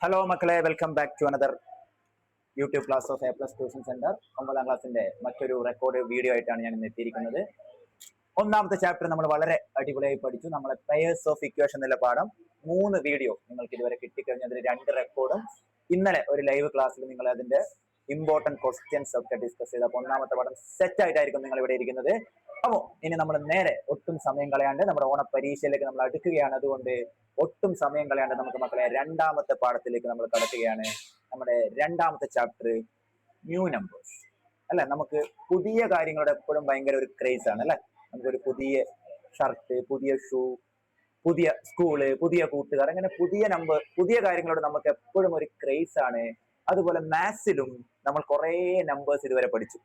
Hello മക്കളെ, welcome back to another YouTube class of A plus tuition centre. 9ാം ക്ലാസ്സിന്റെ മറ്റൊരു റെക്കോർഡ് വീഡിയോ ആയിട്ടാണ് ഞാൻ ഇന്ന് എത്തിയിരിക്കുന്നത്. ഒന്നാമത്തെ ചാപ്റ്റർ നമ്മൾ വളരെ അടിപൊളിയായി പഠിച്ചു. നമ്മളെ പെയേഴ്സ് ഓഫ് ഇക്വേഷൻ എന്നുള്ള പാഠം 3 വീഡിയോ നിങ്ങൾക്ക് ഇതുവരെ കിട്ടിക്കഴിഞ്ഞു. അതിൽ 2 റെക്കോർഡും ഇന്നലെ ഒരു ലൈവ് ക്ലാസ്സിൽ നിങ്ങൾ അതിന്റെ ഇമ്പോർട്ടന്റ് ക്വസ്റ്റ്യൻസ് ഒക്കെ ഡിസ്കസ് ചെയ്ത് അപ്പോൾ ഒന്നാമത്തെ പാഠം സെറ്റ് ആയിട്ടായിരിക്കും നിങ്ങൾ ഇവിടെ ഇരിക്കുന്നത്. അപ്പോൾ ഇനി നമ്മൾ നേരെ ഒട്ടും സമയം കളയാണ്ട് നമ്മുടെ ഓണ പരീക്ഷയിലേക്ക് നമ്മൾ അടുക്കുകയാണ്. അതുകൊണ്ട് ഒട്ടും സമയം കളയാണ്ട് നമുക്ക് മക്കളെ രണ്ടാമത്തെ പാഠത്തിലേക്ക് നമ്മൾ കടക്കുകയാണ്. നമ്മുടെ രണ്ടാമത്തെ ചാപ്റ്റർ ന്യൂ നമ്പേഴ്സ് അല്ലെ. നമുക്ക് പുതിയ കാര്യങ്ങളുടെ എപ്പോഴും ഭയങ്കര ഒരു ക്രേസ് ആണ് അല്ലെ. നമുക്കൊരു പുതിയ ഷർട്ട്, പുതിയ ഷൂ, പുതിയ സ്കൂള്, പുതിയ കൂട്ടുകാർ, അങ്ങനെ പുതിയ കാര്യങ്ങളോട് നമുക്ക് എപ്പോഴും ഒരു ക്രേസ് ആണ്. അതുപോലെ മാത്സിലും നമ്മൾ കുറേ നമ്പേഴ്സ് ഇതുവരെ പഠിച്ചു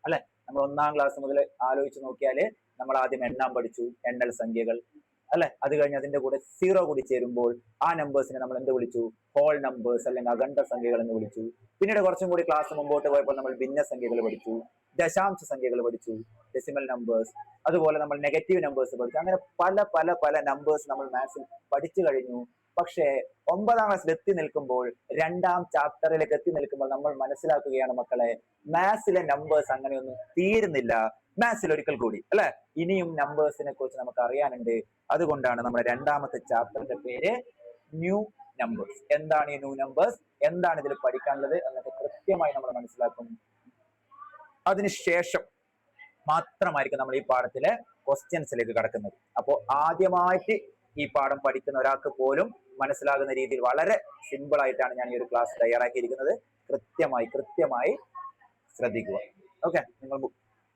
അല്ലെ. നമ്മൾ 1ാം ക്ലാസ് മുതൽ ആലോചിച്ച് നോക്കിയാല് നമ്മൾ ആദ്യം എണ്ണാൻ പഠിച്ചു, എണ്ണൽ സംഖ്യകൾ അല്ലെ. അത് കഴിഞ്ഞ് അതിന്റെ കൂടെ 0 കൂടി ചേരുമ്പോൾ ആ നമ്പേഴ്സിനെ നമ്മൾ എന്ത് വിളിച്ചു? ഹോൾ നമ്പേഴ്സ് അല്ലെങ്കിൽ അഖണ്ഡ സംഖ്യകൾ എന്ന് വിളിച്ചു. പിന്നീട് കുറച്ചും കൂടി ക്ലാസ് മുമ്പോട്ട് പോയപ്പോൾ നമ്മൾ ഭിന്ന സംഖ്യകൾ പഠിച്ചു, ദശാംശ സംഖ്യകൾ പഠിച്ചു, ഡെസിമൽ നമ്പേഴ്സ്, അതുപോലെ നമ്മൾ നെഗറ്റീവ് നമ്പേഴ്സ് പഠിച്ചു. അങ്ങനെ പല പല പല നമ്പേഴ്സ് നമ്മൾ മാത്സിൽ പഠിച്ചു കഴിഞ്ഞു. പക്ഷേ 9ാം ക്ലാസ്സിൽ എത്തി നിൽക്കുമ്പോൾ, 2ാം ചാപ്റ്ററിലേക്ക് എത്തി നിൽക്കുമ്പോൾ നമ്മൾ മനസ്സിലാക്കുകയാണ് മക്കളെ, മാത്സിലെ നമ്പേഴ്സ് അങ്ങനെയൊന്നും തീരുന്നില്ല. മാത്സിൽ ഒരിക്കൽ കൂടി അല്ലെ ഇനിയും നമ്പേഴ്സിനെ കുറിച്ച് നമുക്ക് അറിയാനുണ്ട്. അതുകൊണ്ടാണ് നമ്മുടെ 2ാമത്തെ ചാപ്റ്ററിന്റെ പേര് ന്യൂ നമ്പേഴ്സ്. എന്താണ് ഈ ന്യൂ നമ്പേഴ്സ്, എന്താണ് ഇതിൽ പഠിക്കാനുള്ളത് എന്നൊക്കെ കൃത്യമായി നമ്മൾ മനസ്സിലാക്കും. അതിനുശേഷം മാത്രമായിരിക്കും നമ്മൾ ഈ പാഠത്തിലെ ക്വസ്റ്റ്യൻസിലേക്ക് കടക്കുന്നത്. അപ്പോൾ ആദ്യമായിട്ട് ഈ പാഠം പഠിക്കുന്ന ഒരാൾക്ക് പോലും മനസ്സിലാകുന്ന രീതിയിൽ വളരെ സിമ്പിൾ ആയിട്ടാണ് ഞാൻ ഈ ഒരു ക്ലാസ് തയ്യാറാക്കിയിരിക്കുന്നത്. കൃത്യമായി ശ്രദ്ധിക്കുക. ഓക്കെ, നിങ്ങൾ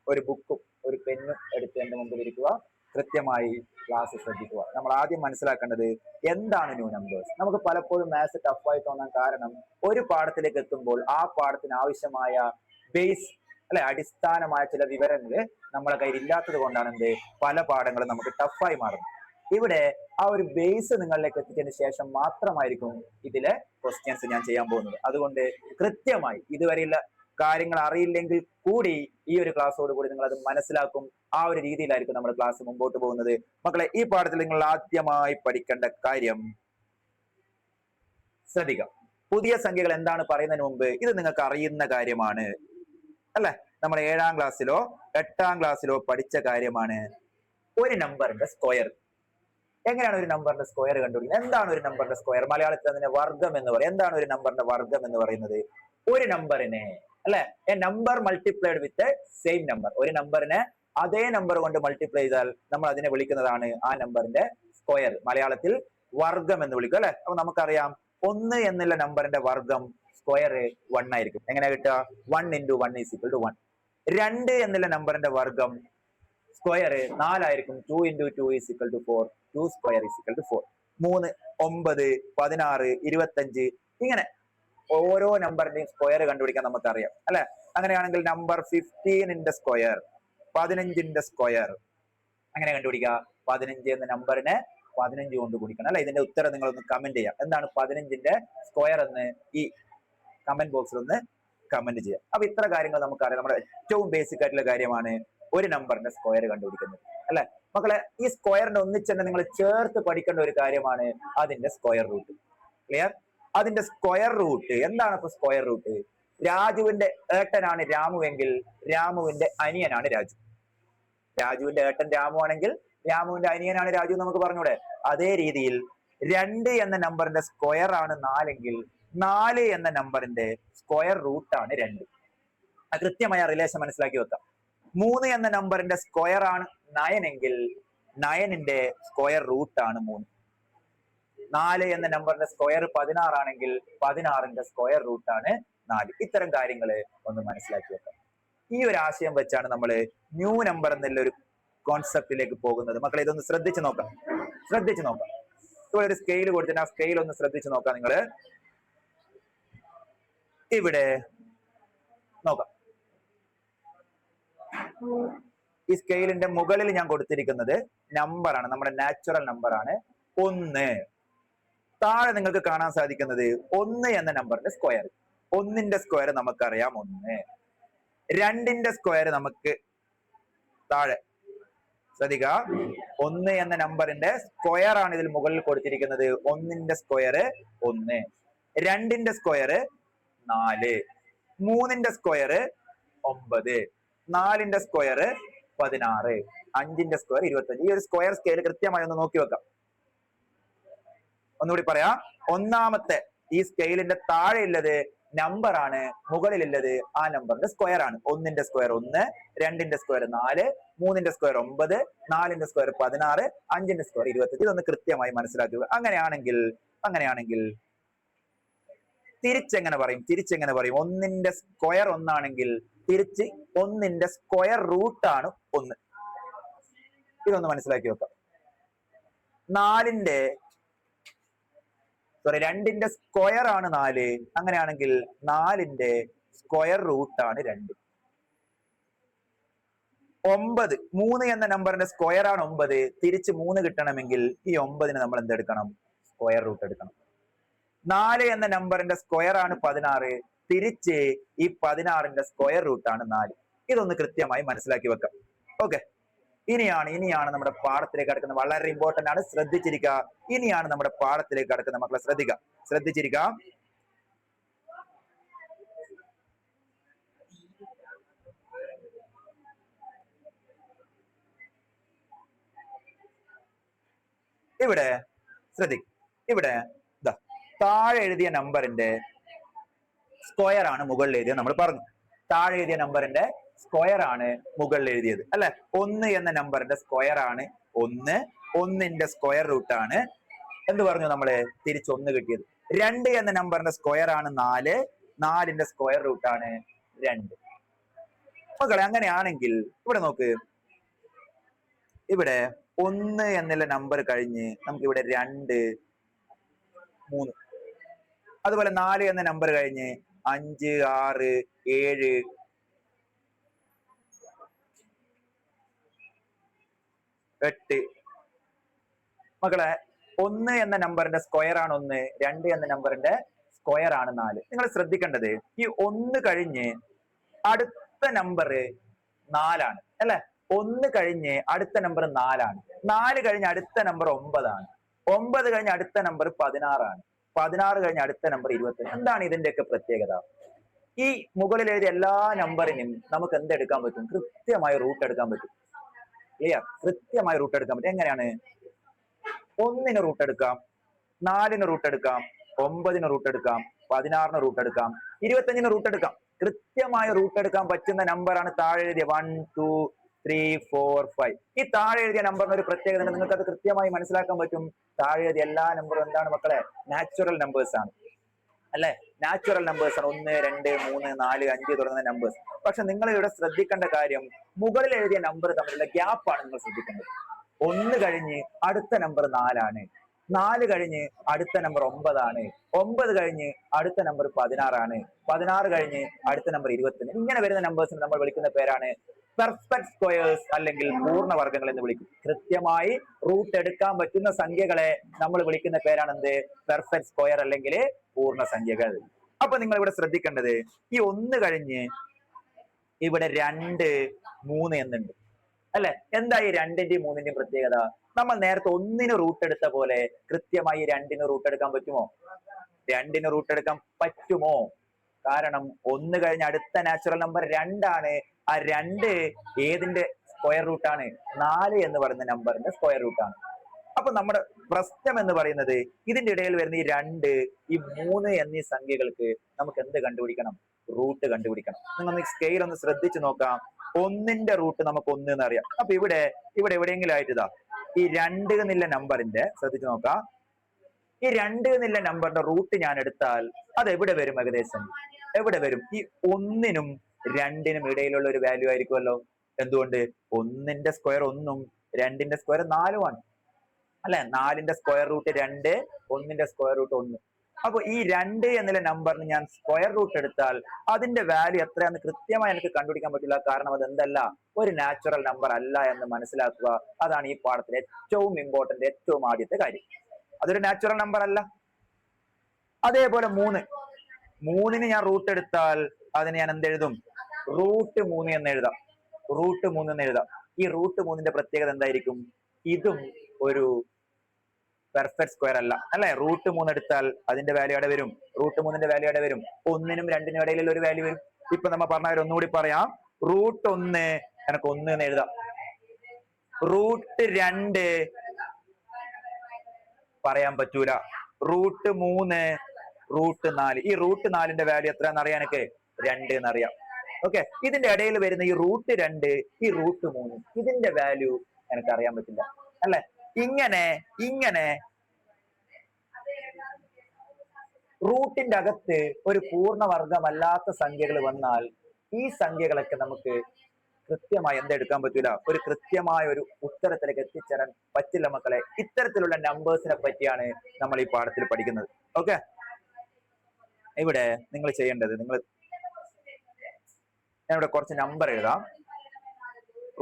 ഒരു ബുക്കും ഒരു പെന്നും എടുത്ത് എന്റെ മുമ്പിൽ ഇരിക്കുക. കൃത്യമായി ക്ലാസ് ശ്രദ്ധിക്കുക. നമ്മൾ ആദ്യം മനസ്സിലാക്കേണ്ടത് എന്താണ് ന്യൂ നമ്പേഴ്സ്. നമുക്ക് പലപ്പോഴും മാത്സ് ടഫായി തോന്നാൻ കാരണം ഒരു പാഠത്തിലേക്ക് എത്തുമ്പോൾ ആ പാഠത്തിന് ആവശ്യമായ ബേസ് അല്ലെ, അടിസ്ഥാനമായ ചില വിവരങ്ങൾ നമ്മളെ കയ്യിൽ ഇല്ലാത്തത് കൊണ്ടാണ് എന്ത് പല പാഠങ്ങളും നമുക്ക് ടഫായി മാറുന്നത്. ഇവിടെ ആ ഒരു ബേസ് നിങ്ങളിലേക്ക് എത്തിച്ചതിന് ശേഷം മാത്രമായിരിക്കും ഇതിലെ ക്വസ്റ്റ്യൻസ് ഞാൻ ചെയ്യാൻ പോകുന്നത്. അതുകൊണ്ട് കൃത്യമായി ഇതുവരെയുള്ള കാര്യങ്ങൾ അറിയില്ലെങ്കിൽ കൂടി ഈ ഒരു ക്ലാസ്സോട് കൂടി നിങ്ങൾ അത് മനസ്സിലാക്കും. ആ ഒരു രീതിയിലായിരിക്കും നമ്മുടെ ക്ലാസ് മുമ്പോട്ട് പോകുന്നത്. മക്കളെ, ഈ പാഠത്തിൽ നിങ്ങൾ ആദ്യമായി പഠിക്കേണ്ട കാര്യം ശ്രദ്ധിക്കാം. പുതിയ സംഖ്യകൾ എന്താണ് പറയുന്നതിന് മുമ്പ് ഇത് നിങ്ങൾക്ക് അറിയുന്ന കാര്യമാണ് അല്ലെ. നമ്മൾ 7ാം ക്ലാസ്സിലോ 8ാം ക്ലാസ്സിലോ പഠിച്ച കാര്യമാണ് ഒരു നമ്പറിന്റെ സ്ക്വയർ. എങ്ങനെയാണ് ഒരു നമ്പറിന്റെ സ്ക്വയർ കണ്ടുപിടിക്കുന്നത്? എന്താണ് ഒരു നമ്പറിന്റെ സ്ക്വയർ? മലയാളത്തിൽ അതിനെ വർഗം എന്ന് പറയും. എന്താണ് ഒരു നമ്പറിന്റെ വർഗം എന്ന് പറയുന്നത്? ഒരു നമ്പറിനെ അല്ലെ, A number multiplied with a same number. ഒരു നമ്പറിനെ അതേ നമ്പർ കൊണ്ട് മൾട്ടിപ്ലൈ ചെയ്താൽ നമ്മൾ അതിനെ വിളിക്കുന്നതാണ് ആ നമ്പറിന്റെ സ്ക്വയർ. മലയാളത്തിൽ വർഗം എന്ന് വിളിക്കും അല്ലെ. അപ്പൊ നമുക്കറിയാം 1 എന്നുള്ള നമ്പറിന്റെ വർഗം സ്ക്വയർ 1 ആയിരിക്കും. എങ്ങനെ കിട്ടുക? 1 × 1 = 1. 2 എന്നുള്ള നമ്പറിന്റെ വർഗം സ്ക്വയർ 4 ആയിരിക്കും. 2 × 2 = 4. 2² = 4. 3, 9, 16, 25 ഇങ്ങനെ ഓരോ നമ്പറിന്റെയും സ്ക്വയർ കണ്ടുപിടിക്കാൻ നമുക്കറിയാം അല്ലെ. അങ്ങനെയാണെങ്കിൽ നമ്പർ 15ന്റെ സ്ക്വയർ, 15ന്റെ സ്ക്വയർ അങ്ങനെ കണ്ടുപിടിക്കുക. 15 എന്ന നമ്പറിനെ 15 കൊണ്ട് ഗുണിക്കണം അല്ലെ. ഇതിന്റെ ഉത്തരം നിങ്ങളൊന്ന് കമന്റ് ചെയ്യാം. എന്താണ് 15ന്റെ സ്ക്വയർ എന്ന് ഈ കമന്റ് ബോക്സിൽ ഒന്ന് കമന്റ് ചെയ്യാം. അപ്പൊ ഇത്ര കാര്യങ്ങൾ നമുക്കറിയാം. നമ്മുടെ ഏറ്റവും ബേസിക് ആയിട്ടുള്ള കാര്യമാണ് ഒരു നമ്പറിന്റെ സ്ക്വയർ കണ്ടുപിടിക്കുന്നത് അല്ലെ. മക്കളെ, ഈ സ്ക്വയറിന്റെ ഒന്നിച്ചെന്നെ നിങ്ങൾ ചേർത്ത് പഠിക്കേണ്ട ഒരു കാര്യമാണ് അതിന്റെ സ്ക്വയർ റൂട്ട്. ക്ലിയർ? അതിന്റെ സ്ക്വയർ റൂട്ട് എന്താണ്? ഇപ്പൊ സ്ക്വയർ റൂട്ട്, രാജുവിന്റെ ഏട്ടനാണ് രാമുവെങ്കിൽ രാമുവിന്റെ അനിയനാണ് രാജു. രാജുവിന്റെ ഏട്ടൻ രാമു ആണെങ്കിൽ രാമുവിന്റെ അനിയനാണ് രാജു നമുക്ക് പറഞ്ഞൂടെ. അതേ രീതിയിൽ 2 എന്ന നമ്പറിന്റെ സ്ക്വയർ ആണ് 4 എങ്കിൽ 4 എന്ന നമ്പറിന്റെ സ്ക്വയർ റൂട്ടാണ് 2. അത് കൃത്യമായ റിലേഷൻ മനസ്സിലാക്കി വെക്കാം. 3 എന്ന നമ്പറിന്റെ സ്ക്വയർ ആണ് 9 എങ്കിൽ 9ന്റെ സ്ക്വയർ റൂട്ടാണ് 3. 4 എന്ന നമ്പറിന്റെ സ്ക്വയർ 16 ആണെങ്കിൽ 16ന്റെ സ്ക്വയർ റൂട്ടാണ് 4. ഇത്തരം കാര്യങ്ങൾ ഒന്ന് മനസ്സിലാക്കി വെക്കാം. ഈ ഒരു ആശയം വെച്ചാണ് നമ്മൾ ന്യൂ നമ്പർ എന്നുള്ള ഒരു കോൺസെപ്റ്റിലേക്ക് പോകുന്നത്. മക്കളെ, ഇതൊന്ന് ശ്രദ്ധിച്ചു നോക്കാം. ഇപ്പോൾ ഒരു സ്കെയിൽ കൊടുത്തിട്ട് ആ സ്കെയിൽ ഒന്ന് ശ്രദ്ധിച്ചു നോക്കാം. നിങ്ങൾ ഇവിടെ നോക്കാം. ഈ സ്കെയിലിന്റെ മുകളിൽ ഞാൻ കൊടുത്തിരിക്കുന്നത് നമ്പറാണ്, നമ്മുടെ നാച്ചുറൽ നമ്പറാണ് 1. താഴെ നിങ്ങൾക്ക് കാണാൻ സാധിക്കുന്നത് 1 എന്ന നമ്പറിന്റെ സ്ക്വയർ. 1ന്റെ സ്ക്വയർ നമുക്കറിയാം 1. 2ന്റെ സ്ക്വയർ നമുക്ക് താഴെ ശ്രദ്ധിക്കുക. 1 എന്ന നമ്പറിന്റെ സ്ക്വയർ ആണ് ഇതിൽ മുകളിൽ കൊടുത്തിരിക്കുന്നത്. 1ന്റെ സ്ക്വയർ 1. 2ന്റെ സ്ക്വയർ 4, 3ന്റെ സ്ക്വയർ 9, 4ന്റെ സ്ക്വയർ 16, 5ന്റെ സ്ക്വയർ 25. ഈ ഒരു സ്ക്വയർ സ്കെയിൽ കൃത്യമായി ഒന്ന് നോക്കി വെക്കാം. ഒന്നുകൂടി പറയാം. ഒന്നാമത്തെ ഈ സ്കെയിലിന്റെ താഴെ ഉള്ളത് നമ്പർ ആണ്, മുകളിലുള്ളത് ആ നമ്പറിന്റെ സ്ക്വയർ ആണ്. 1ന്റെ സ്ക്വയർ 1, 2ന്റെ സ്ക്വയർ 4, 3ന്റെ സ്ക്വയർ 9, 4ന്റെ സ്ക്വയർ 16, 5ന്റെ സ്ക്വയർ 25. ഇതൊന്ന് കൃത്യമായി മനസ്സിലാക്കുക. അങ്ങനെയാണെങ്കിൽ തിരിച്ചെങ്ങനെ പറയും? 1ന്റെ സ്ക്വയർ 1 ആണെങ്കിൽ തിരിച്ച് 1ന്റെ സ്ക്വയർ റൂട്ട് ആണ് 1. ഇതൊന്ന് മനസ്സിലാക്കി വെക്കാം. 2ന്റെ സ്ക്വയർ ആണ് 4. അങ്ങനെയാണെങ്കിൽ 4ന്റെ സ്ക്വയർ റൂട്ട് ആണ് 2. 9, 3 എന്ന നമ്പറിന്റെ സ്ക്വയർ ആണ് 9. തിരിച്ച് 3 കിട്ടണമെങ്കിൽ ഈ 9ന് നമ്മൾ എന്തെടുക്കണം? സ്ക്വയർ റൂട്ട് എടുക്കണം. 4 എന്ന നമ്പറിന്റെ സ്ക്വയർ ആണ് 16. തിരിച്ച് ഈ 16ന്റെ സ്ക്വയർ റൂട്ട് ആണ് 4. ഇതൊന്ന് കൃത്യമായി മനസ്സിലാക്കി വെക്കാം. ഓക്കെ, ഇനിയാണ് നമ്മുടെ പാഠത്തിലേക്ക് കടക്കുന്നത്. വളരെ ഇമ്പോർട്ടന്റ് ആണ്, ശ്രദ്ധിച്ചിരിക്കുക. ഇനിയാണ് നമ്മുടെ പാഠത്തിലേക്ക് കടക്കുന്നത്. മക്കളെ ശ്രദ്ധിച്ചിരിക്കുക. ഇവിടെ ഇവിടെ താഴെ എഴുതിയ നമ്പറിന്റെ സ്ക്വയർ ആണ് മുകളിൽ എഴുതിയത്. നമ്മൾ പറഞ്ഞു താഴെ എഴുതിയ നമ്പറിന്റെ സ്ക്വയർ ആണ് മുകളിൽ എഴുതിയത് അല്ലെ. 1 എന്ന നമ്പറിന്റെ സ്ക്വയർ ആണ് 1, 1ന്റെ സ്ക്വയർ റൂട്ട് ആണ് എന്ത് പറഞ്ഞു നമ്മള്? തിരിച്ച് 1 കിട്ടിയത്. 2 എന്ന നമ്പറിന്റെ സ്ക്വയർ ആണ് 4, 4ന്റെ സ്ക്വയർ റൂട്ട് ആണ് 2. മക്കളെ അങ്ങനെയാണെങ്കിൽ ഇവിടെ നോക്ക്, ഇവിടെ 1 എന്നുള്ള നമ്പർ കഴിഞ്ഞ് നമുക്ക് ഇവിടെ 2, 3, അതുപോലെ 4 എന്ന നമ്പർ കഴിഞ്ഞ് 5, 6, 7, 8. മക്കളെ 1 എന്ന നമ്പറിന്റെ സ്ക്വയർ ആണ് 1, 2 എന്ന നമ്പറിന്റെ സ്ക്വയർ ആണ് 4. നിങ്ങൾ ശ്രദ്ധിക്കേണ്ടത് ഈ 1 കഴിഞ്ഞ് അടുത്ത നമ്പർ 4 ആണ് അല്ലെ. 1 കഴിഞ്ഞ് അടുത്ത നമ്പർ 4 ആണ്. 4 കഴിഞ്ഞ് അടുത്ത നമ്പർ 9 ആണ്. 9 കഴിഞ്ഞ് അടുത്ത നമ്പർ 16 ആണ്. 16 കഴിഞ്ഞ് അടുത്ത നമ്പർ 20. എന്താണ് ഇതിന്റെയൊക്കെ പ്രത്യേകത? ഈ മുകളിൽ എഴുതിയ എല്ലാ നമ്പറിനും നമുക്ക് എന്തെടുക്കാൻ പറ്റും? കൃത്യമായി റൂട്ട് എടുക്കാൻ പറ്റും. ക്ലിയർ? കൃത്യമായി റൂട്ട് എടുക്കാൻ പറ്റും. എങ്ങനെയാണ്? 1ന് റൂട്ട് എടുക്കാം, 4ന് റൂട്ട് എടുക്കാം, 9ന് റൂട്ട് എടുക്കാം, 16ന് റൂട്ട് എടുക്കാം, 25ന് റൂട്ട് എടുക്കാം. കൃത്യമായി റൂട്ട് എടുക്കാൻ പറ്റുന്ന നമ്പറാണ് താഴെ എഴുതിയ 1, 2, 3, 4, 5. ഈ താഴെ എഴുതിയ നമ്പറിന് ഒരു പ്രത്യേകത ഉണ്ട്. നിങ്ങൾക്ക് അത് കൃത്യമായി മനസ്സിലാക്കാൻ പറ്റും. താഴെ എഴുതിയ എല്ലാ നമ്പറും എന്താണ് മക്കളെ? നാച്ചുറൽ നമ്പേഴ്സ് ആണ് അല്ലെ. നാച്ചുറൽ നമ്പേഴ്സ് ആണ് 1, 2, 3, 4, 5 തുടങ്ങുന്ന നമ്പേഴ്സ്. പക്ഷെ നിങ്ങൾ ഇവിടെ ശ്രദ്ധിക്കേണ്ട കാര്യം മുകളിൽ എഴുതിയ നമ്പർ തമ്മിലുള്ള ഗ്യാപ്പാണ് നിങ്ങൾ ശ്രദ്ധിക്കേണ്ടത്. 1 കഴിഞ്ഞ് അടുത്ത നമ്പർ 4 ആണ്. 4 കഴിഞ്ഞ് അടുത്ത നമ്പർ 9 ആണ്. 9 കഴിഞ്ഞ് അടുത്ത നമ്പർ 16 ആണ്. 16 കഴിഞ്ഞ് അടുത്ത നമ്പർ 20. ഇങ്ങനെ വരുന്ന നമ്പേഴ്സിന് നമ്മൾ വിളിക്കുന്ന പേരാണ് പെർഫെക്റ്റ് സ്ക്വയേഴ്സ് അല്ലെങ്കിൽ പൂർണ്ണവർഗ്ഗങ്ങൾ എന്ന് വിളിക്കും. കൃത്യമായി റൂട്ട് എടുക്കാൻ പറ്റുന്ന സംഖ്യകളെ നമ്മൾ വിളിക്കുന്ന പേരാണ് എന്ത്? പെർഫെക്റ്റ് സ്ക്വയർ അല്ലെങ്കിൽ പൂർണ്ണ സംഖ്യകൾ. അപ്പൊ നിങ്ങൾ ഇവിടെ ശ്രദ്ധിക്കേണ്ടത് ഈ 1 കഴിഞ്ഞ് ഇവിടെ 2, 3 എന്നുണ്ട് അല്ലെ. എന്താ ഈ 2ന്റെയും 3ന്റെയും പ്രത്യേകത? നമ്മൾ നേരത്തെ 1ന് റൂട്ട് എടുത്ത പോലെ കൃത്യമായി 2ന് റൂട്ട് എടുക്കാൻ പറ്റുമോ? 2ന് റൂട്ട് എടുക്കാൻ പറ്റുമോ? കാരണം 1 കഴിഞ്ഞ അടുത്ത നാച്ചുറൽ നമ്പർ 2 ആണ്. ആ 2 ഏതിന്റെ സ്ക്വയർ റൂട്ടാണ്? 4 എന്ന് പറയുന്ന നമ്പറിന്റെ സ്ക്വയർ റൂട്ടാണ്. അപ്പൊ നമ്മുടെ പ്രശ്നം എന്ന് പറയുന്നത് ഇതിന്റെ ഇടയിൽ വരുന്ന ഈ 2, ഈ 3 എന്നീ സംഖ്യകൾക്ക് നമുക്ക് എന്ത് കണ്ടുപിടിക്കണം? റൂട്ട് കണ്ടുപിടിക്കണം. നിങ്ങൾ സ്കെയിൽ ഒന്ന് ശ്രദ്ധിച്ചു നോക്കാം. 1ന്റെ റൂട്ട് നമുക്ക് 1 എന്ന് അറിയാം. അപ്പൊ ഇവിടെ എവിടെയെങ്കിലും ആയിട്ട് ഇതാ ഈ 2 എന്നുള്ള നമ്പറിന്റെ ശ്രദ്ധിച്ചു നോക്കാം. ഈ 2 എന്നുള്ള നമ്പറിന്റെ റൂട്ട് ഞാൻ എടുത്താൽ അത് എവിടെ വരും? ഏകദേശം എവിടെ വരും? ഈ 1നും 2നും ഇടയിലുള്ള ഒരു വാല്യൂ ആയിരിക്കുമല്ലോ. എന്തുകൊണ്ട്? 1ന്റെ സ്ക്വയർ 1ഉം 2ന്റെ സ്ക്വയർ 4ഉം ആണ് അല്ലെ. 4ന്റെ സ്ക്വയർ റൂട്ട് 2, 1ന്റെ സ്ക്വയർ റൂട്ട് 1. അപ്പൊ ഈ 2 എന്നുള്ള നമ്പറിന് ഞാൻ സ്ക്വയർ റൂട്ട് എടുത്താൽ അതിന്റെ വാല്യൂ എത്രയാണെന്ന് കൃത്യമായി എനിക്ക് കണ്ടുപിടിക്കാൻ പറ്റില്ല. കാരണം അത് എന്തല്ല? ഒരു നാച്ചുറൽ നമ്പർ അല്ല എന്ന് മനസ്സിലാക്കുക. അതാണ് ഈ പാഠത്തിലെ ഏറ്റവും ഇമ്പോർട്ടന്റ്, ഏറ്റവും ആദ്യത്തെ കാര്യം. അതൊരു നാച്ചുറൽ നമ്പർ അല്ല. അതേപോലെ 3ന് ഞാൻ റൂട്ട് എടുത്താൽ അതിന് ഞാൻ എന്തെഴുതും? റൂട്ട് 3 എന്ന് എഴുതാം. റൂട്ട് 3 എന്ന് എഴുതാം. ഈ റൂട്ട് 3ന്റെ പ്രത്യേകത എന്തായിരിക്കും? ഇതും ഒരു പെർഫെക്റ്റ് സ്ക്വയർ അല്ല അല്ലെ. റൂട്ട് 3 എടുത്താൽ അതിന്റെ വാല്യൂ അവിടെ വരും റൂട്ട് 3ന്റെ വാല്യൂ എവിടെ വരും? 1നും 2നും ഇടയിലുള്ള ഒരു വാല്യൂ വരും. ഇപ്പൊ നമ്മ പറഞ്ഞ ഒന്നുകൂടി പറയാം. റൂട്ട് 1 എനിക്ക് 1 എന്ന് എഴുതാം. റൂട്ട് 2 പറയാൻ പറ്റൂല. Root 3 root 4. ഈ റൂട്ട് 4ന്റെ വാല്യൂ എത്രയാണെന്ന് അറിയാൻ എനിക്ക് 2 എന്നറിയാം. ഓക്കെ, ഇതിന്റെ ഇടയിൽ വരുന്ന ഈ റൂട്ട് 2 ഈ റൂട്ട് 3 ഇതിന്റെ വാല്യൂ എനിക്ക് അറിയാൻ പറ്റില്ല അല്ലെ? ഇങ്ങനെ റൂട്ടിന്റെ അകത്ത് ഒരു പൂർണ്ണവർഗമല്ലാത്ത സംഖ്യകൾ വന്നാൽ ഈ സംഖ്യകളൊക്കെ നമുക്ക് കൃത്യമായി എന്തെടുക്കാൻ പറ്റൂല, ഒരു കൃത്യമായ ഒരു ഉത്തരത്തിലേക്ക് എത്തിച്ചേരാൻ പറ്റില്ല മക്കളെ. ഇത്തരത്തിലുള്ള നമ്പേഴ്സിനെ പറ്റിയാണ് നമ്മൾ ഈ പാഠത്തിൽ പഠിക്കുന്നത്. ഓക്കെ, ഇവിടെ നിങ്ങൾ ചെയ്യേണ്ടത്, ഞാനിവിടെ കുറച്ച് നമ്പർ എഴുതാം.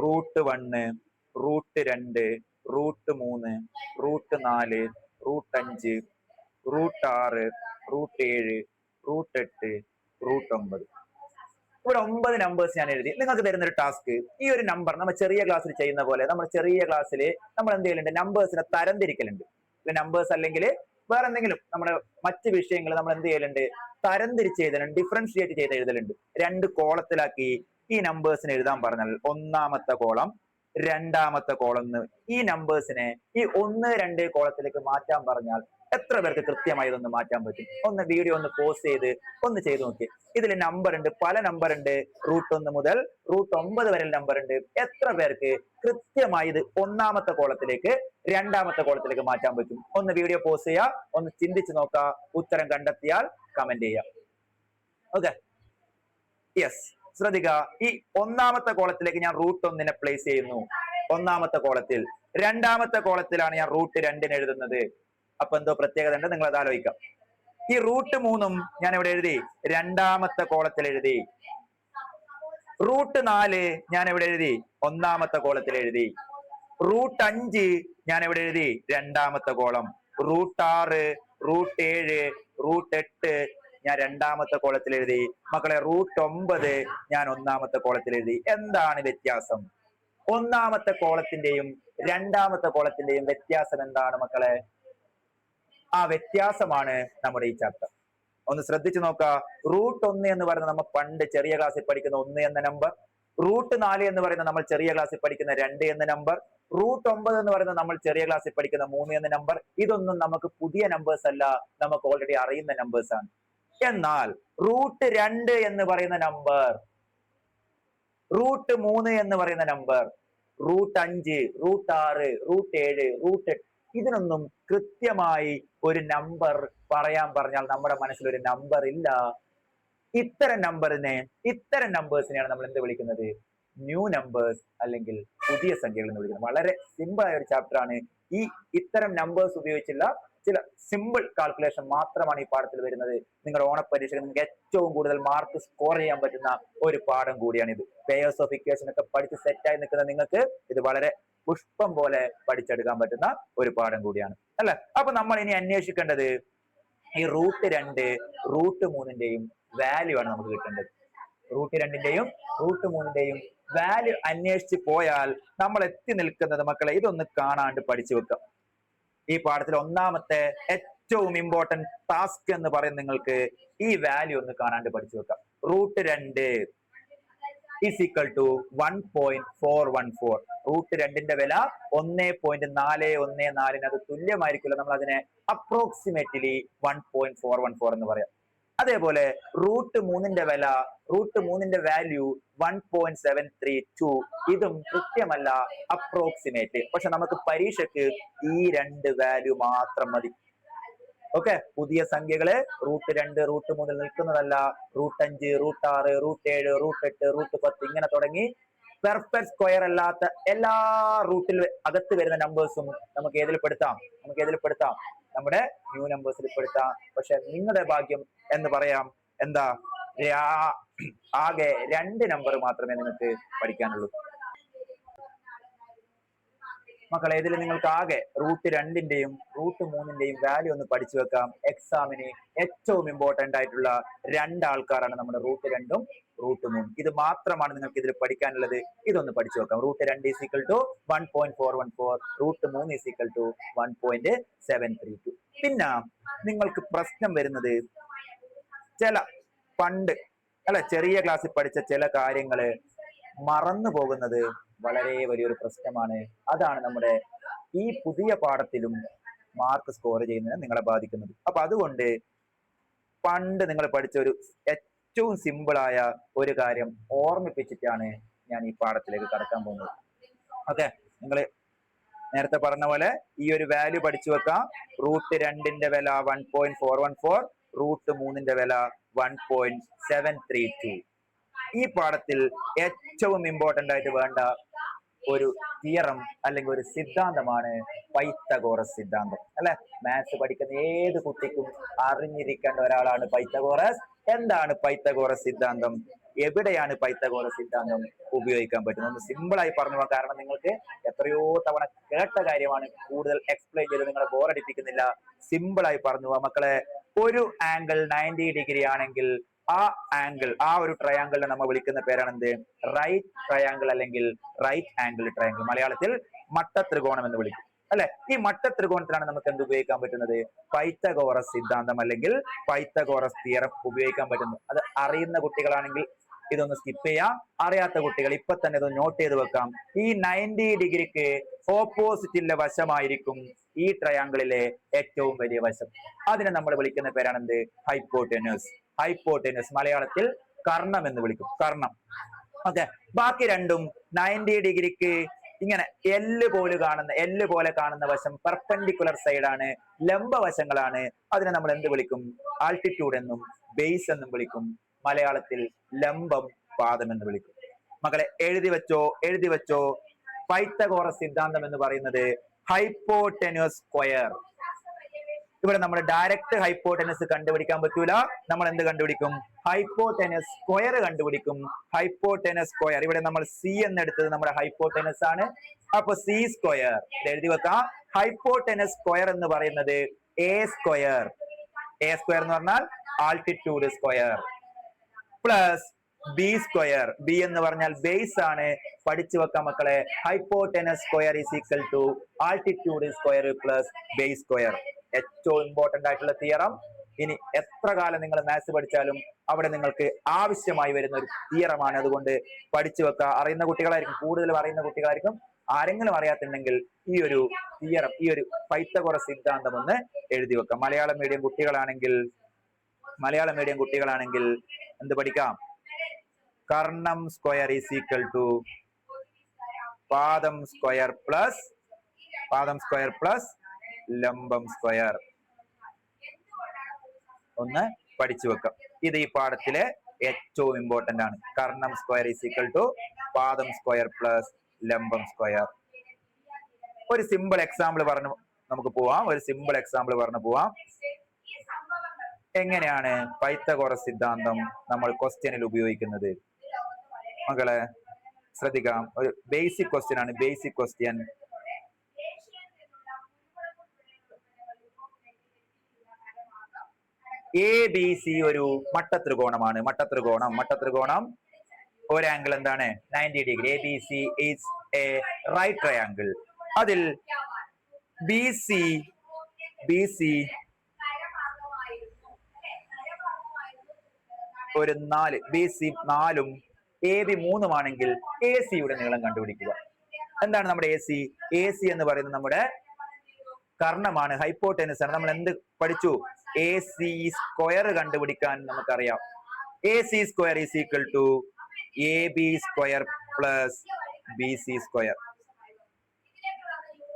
Root 1, root 2, root 3, root 4, root 5, root 6, root 7, root 8, root 9. ഇവിടെ 9 നമ്പേഴ്സ് ഞാൻ എഴുതി. നിങ്ങൾക്ക് തരുന്ന ഒരു ടാസ്ക്, ഈ ഒരു നമ്പർ നമ്മൾ ചെറിയ ക്ലാസ്സിൽ ചെയ്യുന്ന പോലെ നമ്മൾ ചെറിയ ക്ലാസ്സിൽ നമ്മൾ എന്ത് ചെയ്യലുണ്ട്, നമ്പേഴ്സിനെ തരംതിരിക്കലുണ്ട്. നമ്പേഴ്സ് അല്ലെങ്കിൽ വേറെ എന്തെങ്കിലും നമ്മുടെ മറ്റ് വിഷയങ്ങൾ നമ്മൾ എന്ത് ചെയ്യലുണ്ട്, തരംതിരിച്ച് എഴുതലുണ്ട്, ഡിഫറൻഷിയേറ്റ് ചെയ്ത് എഴുതലുണ്ട്. 2 കോളത്തിലാക്കി ഈ നമ്പേഴ്സിനെ എഴുതാൻ പറഞ്ഞാൽ ഒന്നാമത്തെ കോളം, രണ്ടാമത്തെ കോളം ഈ നമ്പേഴ്സിനെ ഈ 1, 2 കോളത്തിലേക്ക് മാറ്റാൻ പറഞ്ഞാൽ എത്ര പേർക്ക് കൃത്യമായി ഇതൊന്ന് മാറ്റാൻ പറ്റും? ഒന്ന് വീഡിയോ ഒന്ന് പോസ് ചെയ്ത് ഒന്ന് ചെയ്ത് നോക്കി. ഇതിൽ നമ്പർ ഉണ്ട്, പല നമ്പർ ഉണ്ട്. റൂട്ട് 1 മുതൽ റൂട്ട് 9 വരെ നമ്പർ ഉണ്ട്. എത്ര പേർക്ക് കൃത്യമായി ഇത് ഒന്നാമത്തെ കോളത്തിലേക്ക് രണ്ടാമത്തെ കോളത്തിലേക്ക് മാറ്റാൻ പറ്റും? ഒന്ന് വീഡിയോ പോസ് ചെയ്യുക, ഒന്ന് ചിന്തിച്ച് നോക്കുക. ഉത്തരം കണ്ടെത്തിയാൽ കമന്റ് ചെയ്യുക. ഓക്കെ, യെസ്, ശ്രദ്ധിക്കുക. ഈ ഒന്നാമത്തെ കോളത്തിലേക്ക് ഞാൻ റൂട്ട് 1നെ പ്ലേസ് ചെയ്യുന്നു, ഒന്നാമത്തെ കോളത്തിൽ. രണ്ടാമത്തെ കോളത്തിലാണ് ഞാൻ റൂട്ട് 2നെ എഴുതുന്നത്. അപ്പൊ എന്തോ പ്രത്യേകത ഉണ്ട്, നിങ്ങൾ അത് ആലോചിക്കാം. ഈ റൂട്ട് 3ഉം ഞാൻ ഇവിടെ എഴുതി, രണ്ടാമത്തെ കോളത്തിൽ എഴുതി. റൂട്ട് 4 ഞാൻ ഇവിടെ എഴുതി, ഒന്നാമത്തെ കോളത്തിൽ എഴുതി. റൂട്ട് 5 ഞാൻ ഇവിടെ എഴുതി, രണ്ടാമത്തെ കോളം. റൂട്ട് 6, റൂട്ട് 7, റൂട്ട് 8 ഞാൻ രണ്ടാമത്തെ കോളത്തിൽ എഴുതി. മക്കളെ, റൂട്ട് 9 ഞാൻ ഒന്നാമത്തെ കോളത്തിൽ എഴുതി. എന്താണ് വ്യത്യാസം? ഒന്നാമത്തെ കോളത്തിന്റെയും രണ്ടാമത്തെ കോളത്തിന്റെയും വ്യത്യാസം എന്താണ് മക്കളെ? ആ വ്യത്യാസമാണ് നമ്മുടെ ഈ ചാപ്റ്റർ. ഒന്ന് ശ്രദ്ധിച്ചു നോക്കുക. റൂട്ട് 1 എന്ന് പറയുന്നത് നമ്മൾ പണ്ട് ചെറിയ ക്ലാസ്സിൽ പഠിക്കുന്ന 1 എന്ന നമ്പർ. റൂട്ട് 4 എന്ന് പറയുന്നത് നമ്മൾ ചെറിയ ക്ലാസ്സിൽ പഠിക്കുന്ന 2 എന്ന നമ്പർ. റൂട്ട് 9 എന്ന് പറയുന്നത് നമ്മൾ ചെറിയ ക്ലാസ്സിൽ പഠിക്കുന്ന 3 എന്ന നമ്പർ. ഇതൊന്നും നമുക്ക് പുതിയ നമ്പേഴ്സ് അല്ല, നമുക്ക് ഓൾറെഡി അറിയുന്ന നമ്പേഴ്സ് ആണ്. എന്നാൽ റൂട്ട് 2 എന്ന് പറയുന്ന നമ്പർ, റൂട്ട് 3 എന്ന് പറയുന്ന number, root 5, root 6, root 7, root 8 ഇതിനൊന്നും കൃത്യമായി ഒരു നമ്പർ പറയാൻ പറഞ്ഞാൽ നമ്മുടെ മനസ്സിൽ ഒരു നമ്പർ ഇല്ല. ഇത്തരം നമ്പേഴ്സിനെയാണ് നമ്മൾ എന്ത് വിളിക്കുന്നത്? ന്യൂ നമ്പേഴ്സ് അല്ലെങ്കിൽ പുതിയ സംഖ്യകൾ എന്ന് വിളിക്കുന്നത്. വളരെ സിമ്പിൾ ആയ ഒരു ചാപ്റ്റർ ആണ്. ഈ ഇത്തരം നമ്പേഴ്സ് ഉപയോഗിച്ചുള്ള ചില സിമ്പിൾ കാൽക്കുലേഷൻ മാത്രമാണ് ഈ പാഠത്തിൽ വരുന്നത്. നിങ്ങളുടെ ഓണപ്പരീക്ഷയിൽ നിങ്ങൾക്ക് ഏറ്റവും കൂടുതൽ മാർക്ക് സ്കോർ ചെയ്യാൻ പറ്റുന്ന ഒരു പാഠം കൂടിയാണ് ഇത്. പേയേഴ്സ് ഓഫ് ഇക്വേഷൻ ഒക്കെ പഠിച്ച് സെറ്റായി നിൽക്കുന്ന നിങ്ങൾക്ക് ഇത് വളരെ പുഷ്പം പോലെ പഠിച്ചെടുക്കാൻ പറ്റുന്ന ഒരു പാഠം കൂടിയാണ് അല്ലെ? അപ്പൊ നമ്മൾ ഇനി അന്വേഷിക്കേണ്ടത് ഈ റൂട്ട് 2, റൂട്ട് 3ന്റെയും വാല്യൂ ആണ് നമുക്ക് കിട്ടേണ്ടത്. റൂട്ട് 2ന്റെയും റൂട്ട് 3ന്റെയും വാല്യൂ അന്വേഷിച്ച് പോയാൽ നമ്മൾ എത്തി നിൽക്കുന്നത്, മക്കളെ, ഇതൊന്ന് കാണാണ്ട് പഠിച്ചു വെക്കാം. ഈ പാഠത്തിൽ ഒന്നാമത്തെ ഏറ്റവും ഇമ്പോർട്ടന്റ് ടാസ്ക് എന്ന് പറയുന്നത് നിങ്ങൾക്ക് ഈ വാല്യൂ ഒന്ന് കാണാണ്ട് പഠിച്ചു വെക്കാം. Root 2 is equal to 1.414. Root 2ന്റെ വില 1.414 അത് തുല്യമായിരിക്കില്ല. നമ്മൾ അതിനെ അപ്രോക്സിമേറ്റ്ലി 1.414 എന്ന് പറയാം. അതേപോലെ റൂട്ട് 3ന്റെ വില, റൂട്ട് 3ന്റെ വാല്യൂ 1.732. ഇതും കൃത്യമല്ല, അപ്രോക്സിമേറ്റ്. പക്ഷെ നമുക്ക് പരീക്ഷയ്ക്ക് ഈ 2 വാല്യൂ മാത്രം മതി. ഓക്കെ, പുതിയ സംഖ്യകള് റൂട്ട് 2, റൂട്ട് 3 നിൽക്കുന്നതല്ല. Root 5, root 6, root 7, root 8, root 10 ഇങ്ങനെ തുടങ്ങി പെർഫെക്റ്റ് സ്ക്വയർ അല്ലാത്ത എല്ലാ റൂട്ടിൽ അകത്ത് വരുന്ന നമ്പേഴ്സും നമുക്ക് ഏതിൽ പെടുത്താം? നമ്മുടെ ന്യൂ നമ്പേഴ്സിൽ പെടുത്താം. പക്ഷെ നിങ്ങളുടെ ഭാഗ്യം എന്ന് പറയാം എന്താ, ആകെ 2 നമ്പർ മാത്രമേ നിങ്ങൾക്ക് പഠിക്കാനുള്ളൂ. മക്കളെ, ഇതിൽ നിങ്ങൾക്ക് ആകെ റൂട്ട് 2ന്റെയും റൂട്ട് 3ന്റെയും വാല്യൂ ഒന്ന് പഠിച്ചു വെക്കാം. എക്സാമിന് ഏറ്റവും ഇമ്പോർട്ടന്റ് ആയിട്ടുള്ള 2 ആൾക്കാരാണ് നമ്മുടെ റൂട്ട് 2ഉം റൂട്ട് 3ഉം. ഇത് മാത്രമാണ് നിങ്ങൾക്ക് ഇതിൽ പഠിക്കാനുള്ളത്. ഇതൊന്ന് പഠിച്ചു വെക്കാം. Root 2 is equal to 1.414, root 3 is equal to 1.732. പിന്നെ നിങ്ങൾക്ക് പ്രശ്നം വരുന്നത് ചില പണ്ട് അല്ല ചെറിയ ക്ലാസ്സിൽ പഠിച്ച ചില കാര്യങ്ങള് മറന്നു പോകുന്നത് വളരെ വലിയൊരു പ്രശ്നമാണ്. അതാണ് നമ്മുടെ ഈ പുതിയ പാഠത്തിലും മാർക്ക് സ്കോർ ചെയ്യുന്നതിന് നിങ്ങളെ ബാധിക്കുന്നത്. അപ്പൊ അതുകൊണ്ട് പണ്ട് നിങ്ങൾ പഠിച്ച ഒരു ഏറ്റവും സിമ്പിളായ ഒരു കാര്യം ഓർമ്മിപ്പിച്ചിട്ടാണ് ഞാൻ ഈ പാഠത്തിലേക്ക് കടക്കാൻ പോകുന്നത്. ഓക്കെ, നിങ്ങൾ നേരത്തെ പറഞ്ഞ പോലെ ഈ ഒരു വാല്യൂ പഠിച്ചു വെക്കാം. √2 വില 1.414, √3 വില 1.732. ഈ പാഠത്തിൽ ഏറ്റവും ഇമ്പോർട്ടന്റ് ആയിട്ട് വേണ്ട ഒരു തിയറം അല്ലെങ്കിൽ ഒരു സിദ്ധാന്തമാണ് പൈത്തഗോറസ് സിദ്ധാന്തം. അല്ലെ, മാത്സ് പഠിക്കുന്ന ഏത് കുട്ടിക്കും അറിഞ്ഞിരിക്കേണ്ട ഒരാളാണ് പൈത്തഗോറസ്. എന്താണ് പൈത്തഗോറസ് സിദ്ധാന്തം? എവിടെയാണ് പൈത്തഗോറസ് സിദ്ധാന്തം ഉപയോഗിക്കാൻ പറ്റുന്നത്? ഒന്ന് സിമ്പിൾ ആയി പറഞ്ഞു പോകാം, കാരണം നിങ്ങൾക്ക് എത്രയോ തവണ കേട്ട കാര്യമാണ്. കൂടുതൽ എക്സ്പ്ലെയിൻ ചെയ്ത് നിങ്ങളെ ബോറടിപ്പിക്കുന്നില്ല. സിമ്പിൾ ആയി പറഞ്ഞു പോവാം മക്കളെ. ഒരു ആംഗിൾ 90 ഡിഗ്രി ആണെങ്കിൽ ആ ആംഗിൾ, ആ ഒരു ട്രയാങ്കിളിനെ നമ്മൾ വിളിക്കുന്ന പേരാണ് എന്ത്? റൈറ്റ് ട്രയാങ്കിൾ അല്ലെങ്കിൽ റൈറ്റ് ആംഗിൾ ട്രയാങ്കിൾ. മലയാളത്തിൽ മട്ടത്രികോണം എന്ന് വിളിക്കും. അല്ലെ, ഈ മട്ടത്രികോണത്തിലാണ് നമുക്ക് എന്ത് ഉപയോഗിക്കാൻ പറ്റുന്നത്? പൈത്തഗോറസ് സിദ്ധാന്തം അല്ലെങ്കിൽ പൈത്തഗോറസ് തിയറം ഉപയോഗിക്കാൻ പറ്റുന്നു. അത് അറിയുന്ന കുട്ടികളാണെങ്കിൽ ഇതൊന്ന് സ്കിപ്പ് ചെയ്യാം. അറിയാത്ത കുട്ടികൾ ഇപ്പൊ തന്നെ ഇത് നോട്ട് ചെയ്ത് വെക്കാം. ഈ 90 ഡിഗ്രിക്ക് ഓപ്പോസിറ്റിലെ വശമായിരിക്കും ഈ ട്രയാങ്കിളിലെ ഏറ്റവും വലിയ വശം. അതിനെ നമ്മൾ വിളിക്കുന്ന പേരാണ് എന്ത്? ഹൈപ്പോടെന്യൂസ്. ഹൈപ്പോടെന്യൂസ് മലയാളത്തിൽ കർണം എന്ന് വിളിക്കും. കർണം. ഓക്കെ, ബാക്കി രണ്ടും 90 ഡിഗ്രിക്ക് ഇങ്ങനെ എല്ല് പോലെ കാണുന്ന വശം പെർപെൻഡിക്കുലർ സൈഡാണ്, ലംബവശങ്ങളാണ്. അതിനെ നമ്മൾ എന്ത് വിളിക്കും? ആൾട്ടിറ്റ്യൂഡ് എന്നും ബേസ് എന്നും വിളിക്കും. മലയാളത്തിൽ ലംബം, പാദം എന്ന് വിളിക്കും. മക്കളെ എഴുതി വെച്ചോ. പൈത്തഗോറസ് സിദ്ധാന്തം എന്ന് പറയുന്നത് ഹൈപ്പോടെന്യൂസ് സ്ക്വയർ. ഇവിടെ നമ്മൾ ഡയറക്റ്റ് ഹൈപ്പോടെനസ് കണ്ടുപിടിക്കാൻ പറ്റൂല. നമ്മൾ എന്ത് കണ്ടുപിടിക്കും? ഹൈപ്പോടെനസ് സ്ക്വയർ കണ്ടുപിടിക്കും. ഹൈപ്പോടെനസ് സ്ക്വയർ, ഇവിടെ നമ്മൾ സി എന്നെടുത്തത് നമ്മുടെ ഹൈപ്പോടെനസ് ആണ്. അപ്പൊ സി സ്ക്വയർ എഴുതി വെക്കാം. ഹൈപ്പോടെനസ് സ്ക്വയർ എന്ന് പറയുന്നത് എ സ്ക്വയർ. എ സ്ക്വയർ എന്ന് പറഞ്ഞാൽ altitude square plus B square. B എന്ന് പറഞ്ഞാൽ ബേസ് ആണ്. പഠിച്ചു വെക്കാം മക്കളെ. Hypotenuse square is equal to altitude square plus base square. ഏറ്റവും ഇമ്പോർട്ടന്റ് ആയിട്ടുള്ള തിയറം. ഇനി എത്ര കാലം നിങ്ങൾ മാത്സ് പഠിച്ചാലും അവിടെ നിങ്ങൾക്ക് ആവശ്യമായി വരുന്ന ഒരു തിയറമാണ്. അതുകൊണ്ട് പഠിച്ചു വെക്കുക. അറിയുന്ന കുട്ടികളായിരിക്കും, കൂടുതലും അറിയുന്ന കുട്ടികളായിരിക്കും. ആരെങ്കിലും അറിയാത്തുണ്ടെങ്കിൽ ഈ ഒരു തിയറം, ഈ ഒരു പൈത്തഗോറസ് സിദ്ധാന്തം ഒന്ന് എഴുതി വെക്കാം. മലയാളം മീഡിയം കുട്ടികളാണെങ്കിൽ എന്ത് പഠിക്കാം? Karnam square is equal to പാദം സ്ക്വയർ പ്ലസ് ലംബം സ്ക്വയർ. ഒന്ന് പഠിച്ചു വെക്കാം. ഇത് ഈ പാഠത്തിലെ ഏറ്റവും ഇമ്പോർട്ടന്റ് ആണ്. Karnam square is equal to പാദം സ്ക്വയർ പ്ലസ് ലംബം സ്ക്വയർ. ഒരു സിമ്പിൾ എക്സാമ്പിൾ പറഞ്ഞു നമുക്ക് പോവാം. എങ്ങനെയാണ് പൈത്തഗോറസ് സിദ്ധാന്തം നമ്മൾ ക്വസ്റ്റ്യനിൽ ഉപയോഗിക്കുന്നത്? മക്കളെ ശ്രദ്ധിക്കാം. ഒരു ബേസിക് ക്വസ്റ്റ്യൻ ആണ്. Basic question. A B C ഒരു മട്ടത്രികോണമാണ്. മട്ടത്രികോണം ഒരു ആംഗിൾ എന്താണ്? 90 degree. A B C is a right triangle. അതിൽ ബി സി ഒരു 4, ബി സി 4ഉം എ ബി 3ഉം ആണെങ്കിൽ എ സിയുടെ നീളം കണ്ടുപിടിക്കുക. എന്താണ് നമ്മുടെ എ സി? എ സി എന്ന് പറയുന്നത് നമ്മുടെ കർണമാണ്, ഹൈപ്പോടെനസ് ആണ്. നമ്മൾ എന്ത് പഠിച്ചു? എ സി സ്ക്വയർ കണ്ടുപിടിക്കാൻ നമുക്കറിയാം. A C square is equal to A B square plus B C square.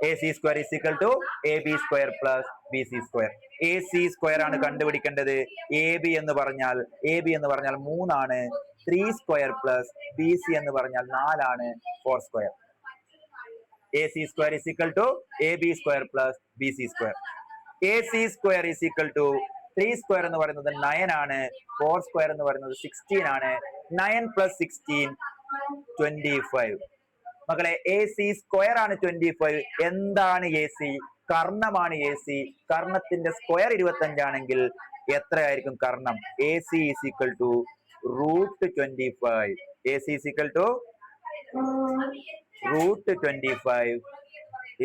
A C square is equal to A B square plus B C square. A C square ആണ് കണ്ടുപിടിക്കേണ്ടത്. A B എന്ന് പറഞ്ഞാൽ 3 ആണ്. 3 square plus B C എന്ന് പറഞ്ഞാൽ 4 ആണ്. 4 square. A C square is equal to A B square plus B C square. A C square is equal to 3 square എന്ന് പറയുന്നത് 9 ആണ്. 4 സ്ക്വയർ എന്ന് പറയുന്നത് 16 ആണ്. 9 പ്ലസ് 16 25. മക്കളെ എ സി സ്ക്വയർ ആണ് 25. എന്താണ് എ സി? കർണമാണ് എ സി. കർണത്തിന്റെ സ്ക്വയർ 25 ആണെങ്കിൽ എത്രയായിരിക്കും കർണം? A C is equal to √25. A C is equal to √25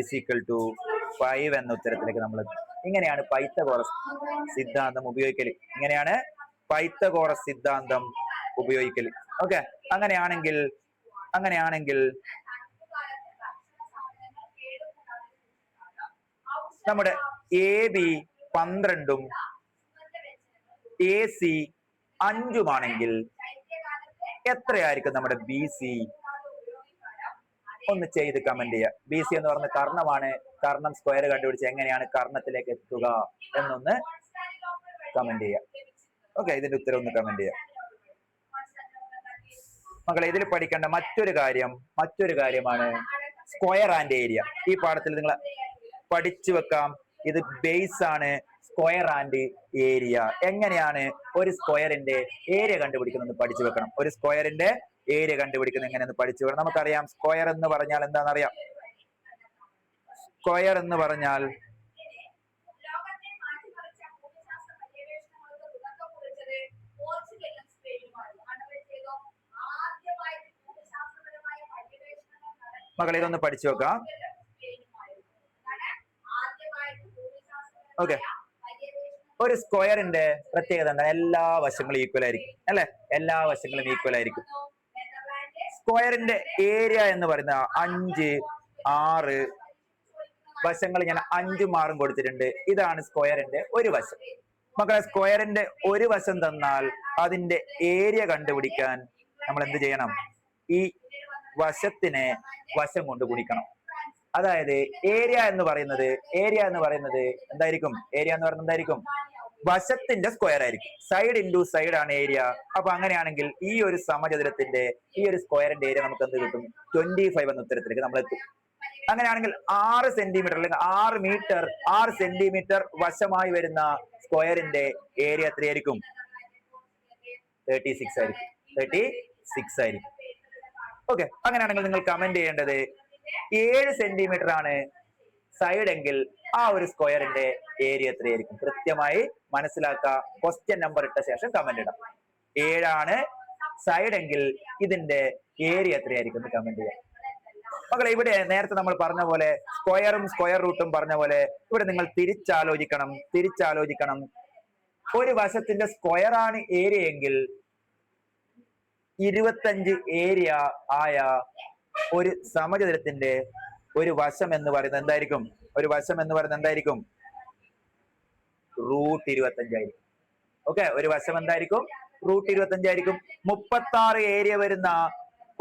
is equal to 5 എന്ന ഉത്തരത്തിലേക്ക് നമ്മൾ. ഇങ്ങനെയാണ് പൈത്തഗോറസ് സിദ്ധാന്തം ഉപയോഗിക്കൽ. ഇങ്ങനെയാണ് പൈത്തഗോറസ് സിദ്ധാന്തം ഉപയോഗിക്കൽ. ഓക്കെ, അങ്ങനെയാണെങ്കിൽ നമ്മുടെ AB 12 AC 5 എത്രയായിരിക്കും നമ്മുടെ BC? ഒന്ന് ചെയ്ത് കമന്റ് ചെയ്യുക. BC എന്ന് പറഞ്ഞ കർണമാണ്. കർണം സ്ക്വയർ കണ്ടുപിടിച്ച് എങ്ങനെയാണ് കർണത്തിലേക്ക് എത്തുക എന്നൊന്ന് കമന്റ് ചെയ്യുക. ഓക്കെ, ഇതിന്റെ ഉത്തരം ഒന്ന് കമന്റ് ചെയ്യുക. മക്കളെ, ഇതിൽ പഠിക്കേണ്ട മറ്റൊരു കാര്യമാണ് സ്ക്വയർ ആൻഡ് ഏരിയ. ഈ പാഠത്തിൽ നിങ്ങൾ പഠിച്ചു വെക്കാം. ഇത് ബേസ് ആണ്. സ്ക്വയർ ആൻഡ് ഏരിയ എങ്ങനെയാണ് ഒരു സ്ക്വയറിന്റെ ഏരിയ കണ്ടുപിടിക്കുന്നത് പഠിച്ചു വെക്കണം. ഒരു സ്ക്വയറിന്റെ ഏരിയ കണ്ടുപിടിക്കുന്നത് എങ്ങനെയെന്ന് പഠിച്ചു വെക്കണം. നമുക്കറിയാം സ്ക്വയർ എന്ന് പറഞ്ഞാൽ എന്താണെന്നറിയാം. സ്ക്വയർ എന്ന് പറഞ്ഞാൽ മക്കളെ ഇതൊന്ന് പഠിച്ചു വെക്കാം. ഓക്കെ, ഒരു സ്ക്വയറിന്റെ പ്രത്യേകത എന്താ? എല്ലാ വശങ്ങളും ഈക്വൽ ആയിരിക്കും അല്ലെ? എല്ലാ വശങ്ങളും ഈക്വൽ ആയിരിക്കും. സ്ക്വയറിന്റെ ഏരിയ എന്ന് പറയുന്ന 5, 6 വശങ്ങൾ ഞാൻ 5ഉം 6ഉം കൊടുത്തിട്ടുണ്ട്. ഇതാണ് സ്ക്വയറിന്റെ ഒരു വശം. മക്കളെ, സ്ക്വയറിന്റെ ഒരു വശം തന്നാൽ അതിന്റെ ഏരിയ കണ്ടുപിടിക്കാൻ നമ്മൾ എന്ത് ചെയ്യണം? ഈ വശത്തിനെ വശം കൊണ്ട് ഗുണിക്കണം. അതായത് ഏരിയ എന്ന് പറയുന്നത് എന്തായിരിക്കും? ഏരിയ എന്ന് പറയുന്നത് എന്തായിരിക്കും? വശത്തിന്റെ സ്ക്വയർ ആയിരിക്കും. സൈഡ് ഇൻറ്റു സൈഡ് ആണ് ഏരിയ. അപ്പൊ അങ്ങനെയാണെങ്കിൽ ഈ ഒരു സമചതുരത്തിന്റെ ഈ ഒരു സ്ക്വയറിന്റെ ഏരിയ നമുക്ക് എന്ത് കിട്ടും? 25 എന്ന ഉത്തരത്തിലേക്ക് നമ്മൾ എത്തും. അങ്ങനെയാണെങ്കിൽ 6 സെന്റിമീറ്റർ അല്ലെങ്കിൽ 6 സെന്റിമീറ്റർ വശമായി വരുന്ന സ്ക്വയറിന്റെ ഏരിയ എത്രയായിരിക്കും? 36 ആയിരിക്കും. 36 ആയിരിക്കും. ഓക്കെ, അങ്ങനെയാണെങ്കിൽ നിങ്ങൾ കമന്റ് ചെയ്യേണ്ടത് 7 സെന്റിമീറ്റർ ആണ് സൈഡ് എങ്കിൽ ആ ഒരു സ്ക്വയറിന്റെ ഏരിയ എത്രയായിരിക്കും? കൃത്യമായി മനസ്സിലാക്കുക. ക്വസ്റ്റ്യൻ നമ്പർ ഇട്ട ശേഷം കമന്റ് ഇടാം. 7 സൈഡ് എങ്കിൽ ഇതിന്റെ ഏരിയ എത്രയായിരിക്കും എന്ന് കമന്റ് ചെയ്യാം. മക്കളെ, ഇവിടെ നേരത്തെ നമ്മൾ പറഞ്ഞ പോലെ സ്ക്വയറും സ്ക്വയർ റൂട്ടും പറഞ്ഞ പോലെ ഇവിടെ നിങ്ങൾ തിരിച്ചാലോചിക്കണം. ഒരു വശത്തിന്റെ സ്ക്വയർ ആണ് ഏരിയ എങ്കിൽ 25 ഏരിയ ആയ ഒരു സമചതുരത്തിന്റെ ഒരു വശം എന്ന് പറയുന്നത് എന്തായിരിക്കും? √25 ആയിരിക്കും. ഓക്കെ, ഒരു വശം എന്തായിരിക്കും? √25 ആയിരിക്കും. 36 ഏരിയ വരുന്ന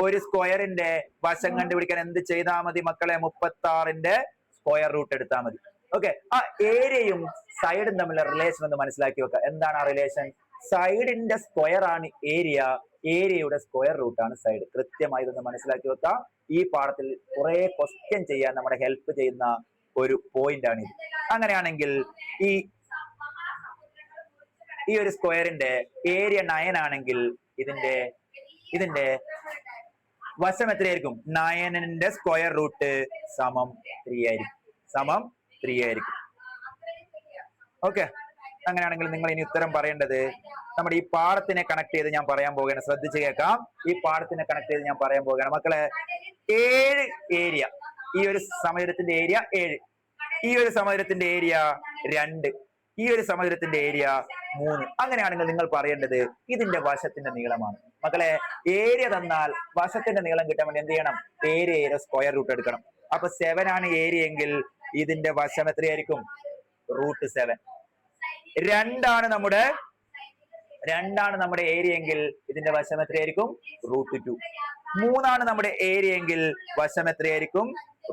ഒരു സ്ക്വയറിന്റെ വശം കണ്ടുപിടിക്കാൻ എന്ത് ചെയ്താൽ മതി മക്കളെ? 36ന്റെ സ്ക്വയർ റൂട്ട് എടുത്താൽ മതി. ഓക്കെ, ആ ഏരിയയും സൈഡും തമ്മിലുള്ള റിലേഷൻ ഒന്ന് മനസ്സിലാക്കി വെക്കുക. എന്താണ് ആ റിലേഷൻ? സൈഡിന്റെ സ്ക്വയർ ആണ് ഏരിയ, ഏരിയയുടെ സ്ക്വയർ റൂട്ട് ആണ് സൈഡ്. കൃത്യമായി ഇതൊന്ന് മനസ്സിലാക്കി വെക്കാം. ഈ പാഠത്തിൽ കുറെ ക്വസ്റ്റ്യൻ ചെയ്യാൻ നമ്മളെ ഹെൽപ്പ് ചെയ്യുന്ന ഒരു പോയിന്റ് ആണ് ഇത്. അങ്ങനെയാണെങ്കിൽ ഈ ഒരു സ്ക്വയറിന്റെ ഏരിയ 9 ആണെങ്കിൽ ഇതിന്റെ വശം എത്രയായിരിക്കും? 9ന്റെ സ്ക്വയർ റൂട്ട് സമം 3 ആയിരിക്കും. ഓക്കെ, അങ്ങനെയാണെങ്കിൽ നിങ്ങൾ ഇനി ഉത്തരം പറയേണ്ടത് നമ്മുടെ ഈ പാഠത്തിനെ കണക്ട് ചെയ്ത് ഞാൻ പറയാൻ പോവുകയാണ്. ശ്രദ്ധിച്ച് കേൾക്കാം. ഈ പാഠത്തിനെ കണക്ട് ചെയ്ത് ഞാൻ പറയാൻ പോവുകയാണ്. മക്കളെ, 7 ഏരിയ, ഈ ഒരു സമചതുരത്തിന്റെ ഏരിയ 7, ഈ ഒരു സമചതുരത്തിന്റെ ഏരിയ 2, ഈ ഒരു സമചതുരത്തിന്റെ ഏരിയ 3. അങ്ങനെയാണെങ്കിൽ നിങ്ങൾ പറയേണ്ടത് ഇതിന്റെ വശത്തിന്റെ നീളമാണ്. മക്കളെ, ഏരിയ തന്നാൽ വശത്തിന്റെ നീളം കിട്ടാൻ വേണ്ടി എന്ത് ചെയ്യണം? ഏരിയയുടെ സ്ക്വയർ റൂട്ട് എടുക്കണം. അപ്പൊ 7 ആണ് ഏരിയ എങ്കിൽ ഇതിന്റെ വശം എത്രയായിരിക്കും? √7. 2 നമ്മുടെ ഏരിയ എങ്കിൽ ഇതിന്റെ വശം എത്രയായിരിക്കും? √2. 3 നമ്മുടെ ഏരിയ എങ്കിൽ വശം എത്രയായിരിക്കും?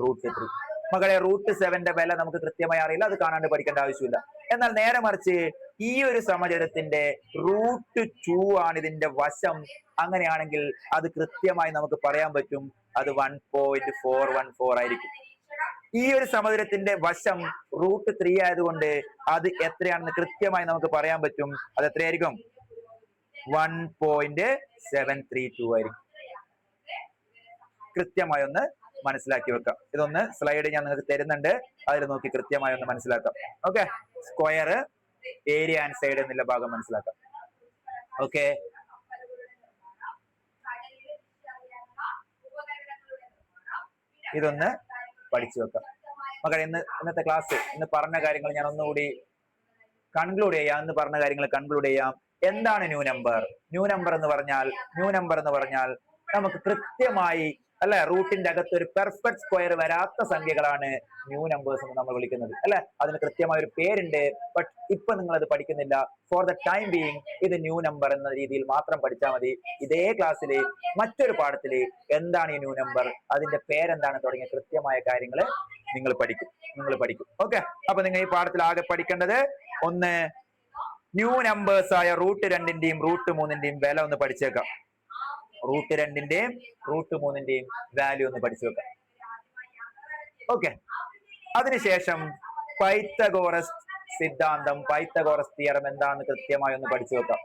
√3. മകളെ, √7ന്റെ വില നമുക്ക് കൃത്യമായി അറിയില്ല. അത് കാണാണ്ട് പഠിക്കേണ്ട ആവശ്യമില്ല. എന്നാൽ നേരെ മറിച്ച് ഈ ഒരു സമചതുരത്തിന്റെ √2 ആണ് ഇതിന്റെ വശം. അങ്ങനെയാണെങ്കിൽ അത് കൃത്യമായി നമുക്ക് പറയാൻ പറ്റും. അത് 1.414 ആയിരിക്കും. ഈ ഒരു സമചതുരത്തിന്റെ വശം √3 ആയതുകൊണ്ട് അത് എത്രയാണെന്ന് കൃത്യമായി നമുക്ക് പറയാൻ പറ്റും. അത് എത്രയായിരിക്കും? 1.732 ആയിരിക്കും. കൃത്യമായി ഒന്ന് മനസ്സിലാക്കി വെക്കാം. ഇതൊന്ന് സ്ലൈഡ് ഞാൻ നിങ്ങൾക്ക് തരുന്നുണ്ട്, അതിൽ നോക്കി കൃത്യമായി ഒന്ന് മനസ്സിലാക്കാം. Okay, square, area and side എന്നുള്ള ഭാഗം മനസ്സിലാക്കാം. ഓക്കെ, ഇതൊന്ന് പഠിച്ചു വെക്കാം. മക്കളെ, ഇന്നത്തെ ക്ലാസ് ഇന്ന് പറഞ്ഞ കാര്യങ്ങൾ ഞാൻ ഒന്നുകൂടി കൺക്ലൂഡ് ചെയ്യാം. എന്താണ് ന്യൂ നമ്പർ എന്ന് പറഞ്ഞാൽ നമുക്ക് കൃത്യമായി അല്ലെ റൂട്ടിന്റെ അകത്ത് ഒരു പെർഫെക്റ്റ് സ്ക്വയർ വരാത്ത സംഖ്യകളാണ് ന്യൂ നമ്പേഴ്സ് എന്ന് നമ്മൾ വിളിക്കുന്നത് അല്ലെ. അതിന് കൃത്യമായ ഒരു പേരുണ്ട്. ബട്ട് ഇപ്പൊ നിങ്ങൾ അത് പഠിക്കുന്നില്ല. ഫോർ ദ ടൈം ബീയിങ് ഇത് ന്യൂ നമ്പർ എന്ന രീതിയിൽ മാത്രം പഠിച്ചാൽ മതി. ഇതേ ക്ലാസ്സിൽ മറ്റൊരു പാഠത്തിൽ എന്താണ് ഈ ന്യൂ നമ്പർ, അതിന്റെ പേരെന്താണ് തുടങ്ങിയ കൃത്യമായ കാര്യങ്ങൾ നിങ്ങൾ പഠിക്കും. ഓക്കെ, അപ്പൊ നിങ്ങൾ ഈ പാഠത്തിൽ ആകെ പഠിക്കേണ്ടത് ഒന്ന് ന്യൂ നമ്പേഴ്സ് ആയ √2ന്റെയും √3ന്റെയും വില ഒന്ന് പഠിച്ചേക്കാം. √2ന്റെയും √3ന്റെയും വാല്യൂ ഒന്ന് പഠിച്ചു വെക്കാം. ഓക്കെ, അതിനുശേഷം പൈത്തഗോറസ് സിദ്ധാന്തം, പൈത്തഗോറസ് തിയറം എന്താണെന്ന് കൃത്യമായി ഒന്ന് പഠിച്ചു വെക്കാം.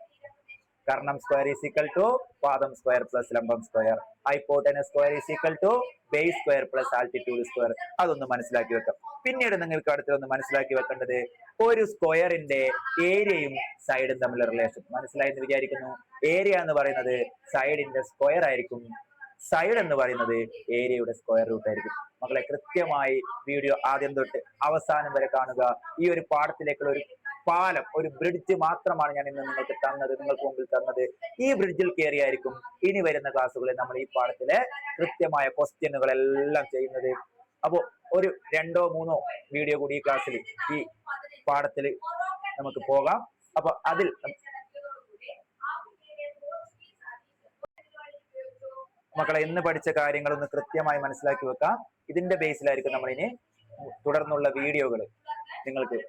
കർണം സ്ക്വയർ ഈസ് ഈക്വൽ ടു പാദം സ്ക്വയർ പ്ലസ് ലംബം square, hypotenuse square is equal to base square plus altitude square. അതൊന്ന് മനസ്സിലാക്കി വെക്കാം. പിന്നീട് നിങ്ങൾക്ക് അടുത്തൊന്ന് മനസ്സിലാക്കി വെക്കേണ്ടത് ഒരു സ്ക്വയറിന്റെ ഏരിയയും സൈഡും തമ്മിലുള്ള റിലേഷൻ. മനസ്സിലായി എന്ന് വിചാരിക്കുന്നു. ഏരിയ എന്ന് പറയുന്നത് സൈഡിന്റെ സ്ക്വയർ ആയിരിക്കും, സൈഡ് എന്ന് പറയുന്നത് ഏരിയയുടെ സ്ക്വയർ റൂട്ട് ആയിരിക്കും. മക്കളെ കൃത്യമായി വീഡിയോ ആദ്യം തൊട്ട് അവസാനം വരെ കാണുക. ഈ ഒരു പാഠത്തിലേക്കുള്ള ഒരു പാലം, ഒരു ബ്രിഡ്ജ് മാത്രമാണ് ഞാൻ ഇന്ന് നിങ്ങൾക്ക് മുമ്പിൽ തന്നത്. ഈ ബ്രിഡ്ജിൽ കയറിയായിരിക്കും ഇനി വരുന്ന ക്ലാസ്സുകളിൽ നമ്മൾ ഈ പാഠത്തിലെ കൃത്യമായ ക്വസ്റ്റ്യനുകളെല്ലാം ചെയ്യുന്നത്. അപ്പോ ഒരു 2 or 3 വീഡിയോ കൂടി ഈ ക്ലാസ്സിൽ ഈ പാഠത്തിൽ നമുക്ക് പോകാം. അപ്പൊ അതിൽ മക്കളെ ഇന്ന് പഠിച്ച കാര്യങ്ങളൊന്ന് കൃത്യമായി മനസ്സിലാക്കി വെക്കാം. ഇതിന്റെ ബേസിലായിരിക്കും നമ്മൾ ഇനി തുടർന്നുള്ള വീഡിയോകൾ നിങ്ങൾക്ക്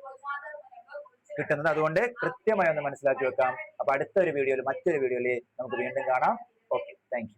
കിട്ടുന്നത്. അതുകൊണ്ട് കൃത്യമായി ഒന്ന് മനസ്സിലാക്കി വെക്കാം. അപ്പൊ അടുത്തൊരു വീഡിയോയിൽ മറ്റൊരു വീഡിയോയിൽ നമുക്ക് വീണ്ടും കാണാം. Okay, thank you.